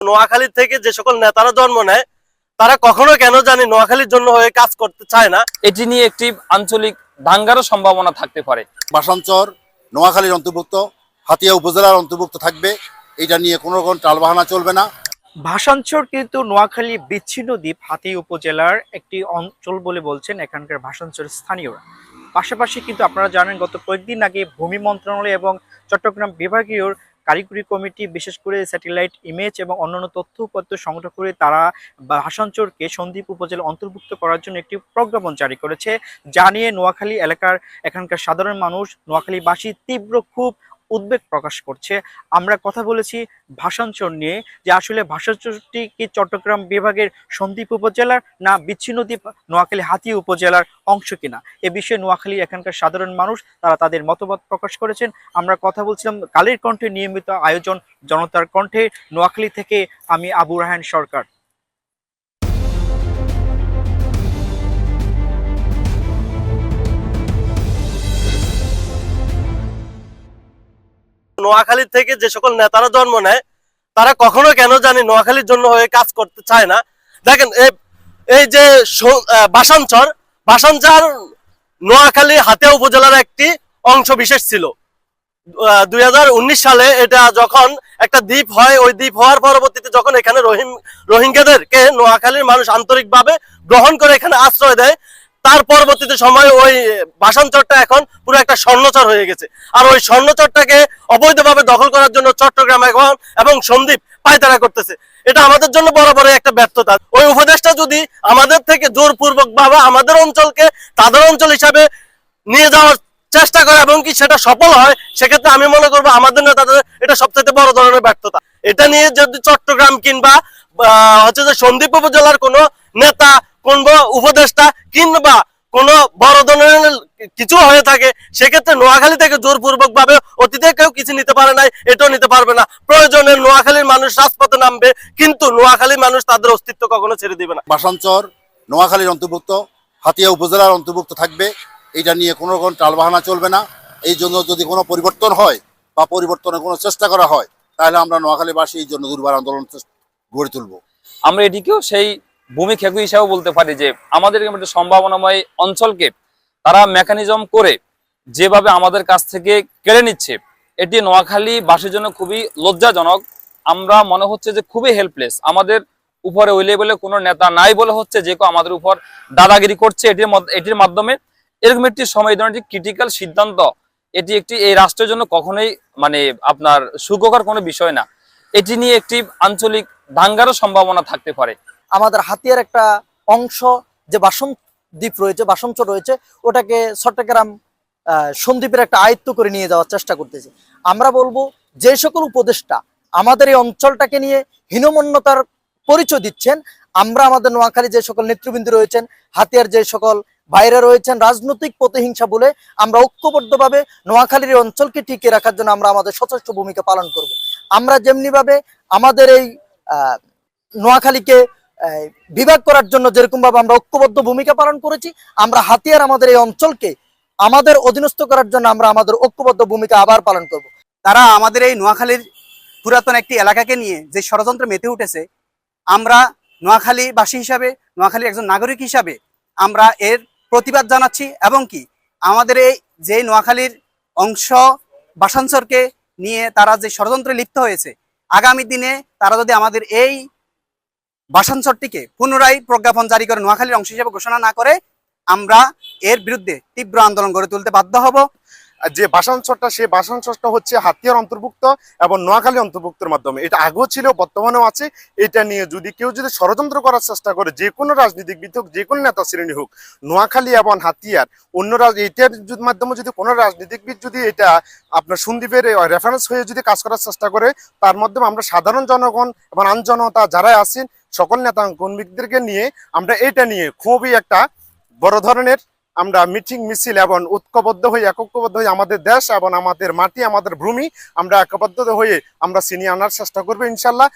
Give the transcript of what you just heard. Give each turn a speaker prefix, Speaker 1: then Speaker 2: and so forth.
Speaker 1: নোয়াখালী থেকে যে সকল নেতারা জন্ম নেয় তারা কখনো কেন জানি নোয়াখালীর জন্য হয়ে কাজ করতে চায় না।
Speaker 2: এটি নিয়ে একটি আঞ্চলিক দাঙ্গারও সম্ভাবনা থাকতে পারে।
Speaker 3: ভাষাঞ্চর নোয়াখালীর অন্তর্ভুক্ত, হাতিয়া উপজেলার অন্তর্ভুক্ত থাকবে। এটা নিয়ে কোনো রকম টালবাহানা চলবে না।
Speaker 4: ভাষাঞ্চর কিন্তু নোয়াখালী বিচ্ছিন্ন দ্বীপ হাতিয়া উপজেলার একটি অঞ্চল বলে বলছেন এখানকার ভাষাঞ্চর স্থানীয়রা। পাশাপাশি কিন্তু আপনারা জানেন গত কয়েকদিন আগে ভূমি মন্ত্রণালয় এবং চট্টগ্রাম বিভাগীয় কারিগরি কমিটি বিশেষ করে স্যাটেলাইট ইমেজ এবং অন্যান্য তথ্য উপাত্ত সংগ্রহ করে তারা ভাষাঞ্চরকে সন্দ্বীপ উপজেলা অন্তর্ভুক্ত করার জন্য একটি প্রজ্ঞাপন জারি করেছে, যা নিয়ে নোয়াখালী এলাকার এখানকার সাধারণ মানুষ নোয়াখালীবাসী তীব্র খুব উদ্বেগ প্রকাশ করছে। আমরা কথা বলেছি ভাষাঞ্চর নিয়ে, যে আসলে ভাষাঞ্চরটি কি চট্টগ্রাম বিভাগের সন্দ্বীপ উপজেলার না বিচ্ছিন্ন দ্বীপ নোয়াখালী হাতিয়া উপজেলার অংশ কিনা। এ বিষয়ে নোয়াখালী এখানকার সাধারণ মানুষ তারা তাদের মতামত প্রকাশ করেছেন। আমরা কথা বলছিলাম কালের কণ্ঠে নিয়মিত আয়োজন জনতার কণ্ঠে। নোয়াখালী থেকে আমি আবু রাহান সরকার।
Speaker 1: নোয়াখালী থেকে যে সকল নেতারা জন্ম নেয় তারা কখনো কেন জানি নোয়াখালীর জন্য হয়ে কাজ করতে চায় না। দেখেন এই যে ভাষাঞ্চর নোয়াখালী হাতিয়া উপজেলার একটি অংশ বিশেষ ছিল। 2019 সালে এটা যখন একটা দ্বীপ হয়, ওই দ্বীপ হওয়ার পরবর্তীতে যখন এখানে রোহিঙ্গাদেরকে নোয়াখালীর মানুষ আন্তরিকভাবে গ্রহণ করে এখানে আশ্রয় দেয়, তার পরবর্তীতে সময় ওই ভাষাঞ্চরটা এখন পুরো একটা স্বর্ণচর হয়ে গেছে। আর ওই স্বর্ণচরটাকে অবৈধভাবে দখল করার জন্য চট্টগ্রাম এবং সন্দ্বীপ পায়তারা করতেছে। এটা আমাদের জন্য বড় বড় একটা ব্যর্থতা। ওই উপদেশটা যদি আমাদের থেকে জোরপূর্বক ভাবে আমাদের অঞ্চলকে তাদের অঞ্চল হিসাবে নিয়ে যাওয়ার চেষ্টা করে এবং কি সেটা সফল হয়, সেক্ষেত্রে আমি মনে করবো আমাদের নেতাদের এটা সবচেয়ে বড় ধরনের ব্যর্থতা। এটা নিয়ে যদি চট্টগ্রাম কিংবা হচ্ছে যে সন্দ্বীপ উপজেলার কোনো নেতা, কোন উপদেষ্টা কিংবা কোনো বড় ধরনের কিছু হয়ে থাকে, সেক্ষেত্রে নোয়াখালী থেকে জোরপূর্বক ভাবে অতীতে কেউ কিছু নিতে পারে নাই, এটাও নিতে পারবে না। প্রয়োজনে নোয়াখালীর মানুষ রাজপথে নামবে, কিন্তু নোয়াখালীর মানুষ তাদের অস্তিত্ব কখনো ছেড়ে দিবে না।
Speaker 3: ভাষাঞ্চর নোয়াখালীর অন্তর্ভুক্ত, হাতিয়া উপজেলার অন্তর্ভুক্ত থাকবে। এটা নিয়ে কোনো রকম টালবাহানা চলবে না। এই জন্য যদি কোনো পরিবর্তন হয় বা পরিবর্তনের কোনো চেষ্টা করা হয়, তাহলে আমরা নোয়াখালীবাসী এই জন্য দুর্বার আন্দোলন গড়ে তুলব।
Speaker 2: আমরা এটিকেও সেই ভূমি খেকু হিসাবে বলতে পারি যে আমাদের একটা সম্ভাবনাময় অঞ্চলকে তারা মেকানিজম করে যেভাবে আমাদের কাছ থেকে কেড়ে নিচ্ছে, এটি নোয়াখালীবাসীর জন্য খুবই লজ্জাজনক। আমরা মনে হচ্ছে যে খুবই হেল্পলেস। আমাদের উপরে ওই লেভেলে কোনো নেতা নাই বলে হচ্ছে যে কেউ আমাদের উপর দাদাগিরি করছে। এটির মাধ্যমে এরকম একটি সময় ধরনের ক্রিটিক্যাল সিদ্ধান্ত, এটি একটি এই রাষ্ট্রের জন্য কখনোই আপনার সুখকর কোনো বিষয় না। এটি নিয়ে একটি আঞ্চলিক দাঙ্গারও সম্ভাবনা থাকতে পারে।
Speaker 5: আমাদের হাতিয়ার একটা অংশ যে দ্বীপ রয়েছে, ভাষাঞ্চর রয়েছে, ওটাকে চট্টগ্রাম সন্দ্বীপের একটা আয়ত্ত করে নিয়ে যাওয়ার চেষ্টা করতেছে। আমরা বলবো যে সকল উপদেষ্টা আমাদের এই অঞ্চলটাকে নিয়ে হীনমন্যতার পরিচয় দিচ্ছেন, আমরা আমাদের নোয়াখালী যে সকল নেতৃবৃন্দ রয়েছেন, হাতিয়ার যে সকল বাইরে রয়েছেন, রাজনৈতিক প্রতিহিংসা বলে আমরা ঐক্যবদ্ধভাবে নোয়াখালীর অঞ্চলকে টিকিয়ে রাখার জন্য আমরা আমাদের সচেষ্ট ভূমিকা পালন করব। আমরা যেমনিভাবে আমাদের এই নোয়াখালীকে বিভাগ করার জন্য যেরকম ভাবে আমরা ঐক্যবদ্ধ ভূমিকা পালন করেছি, আমরা হাতিয়ার আমাদের এই অঞ্চলকে আমাদের অধীনস্থ করার জন্য আমরা আমাদের ঐক্যবদ্ধ ভূমিকা আবার পালন করব।
Speaker 6: তারা আমাদের এই নোয়াখালীর পুরাতন একটি এলাকাকে নিয়ে যে ষড়যন্ত্র মেতে উঠেছে, আমরা নোয়াখালীবাসী হিসাবে, নোয়াখালীর একজন নাগরিক হিসাবে আমরা এর প্রতিবাদ জানাচ্ছি। এবং কি আমাদের এই যে নোয়াখালীর অংশ ভাষাঞ্চরকে নিয়ে তারা যে ষড়যন্ত্রে লিপ্ত হয়েছে, আগামী দিনে তারা যদি আমাদের এই ভাষাঞ্চরটিকে পুনরায় প্রজ্ঞাপন জারি করে নোয়াখালীর অংশ হিসেবে ঘোষণা না করে, আমরা এর বিরুদ্ধে তীব্র আন্দোলন গড়ে তুলতে বাধ্য হব।
Speaker 7: যে ভাষাঞ্চরটা, সেই ভাষাঞ্চরটা হচ্ছে হাতিয়ার অন্তর্ভুক্ত এবং নোয়াখালী অন্তর্ভুক্তের মাধ্যমে। এটা আগেও ছিল, বর্তমানেও আছে। এটা নিয়ে যদি কেউ ষড়যন্ত্র করার চেষ্টা করে, যে কোনো রাজনীতিবিদ হোক, যে কোনো নেতা শ্রেণী হোক, নোয়াখালী এবং হাতিয়ার অন্য এটার মাধ্যমে যদি কোনো রাজনীতিবিদ যদি এটা আপনার সন্দ্বীপের রেফারেন্স হয়ে যদি কাজ করার চেষ্টা করে, তার মাধ্যমে আমরা সাধারণ জনগণ এবং আইনজনতা যারা আছেন সকল নেতা কর্মীদেরকে নিয়ে আমরা এটা নিয়ে খুবই একটা বড় ধরনের আমরা মিটিং মিছিল এবং একবদ্ধ হয়ে আমাদের দেশ এবং আমাদের মাটি, আমাদের ভূমি আমরা একবদ্ধ হয়ে আমরা ছিনিয়ে আনার চেষ্টা করবো ইনশাল্লাহ।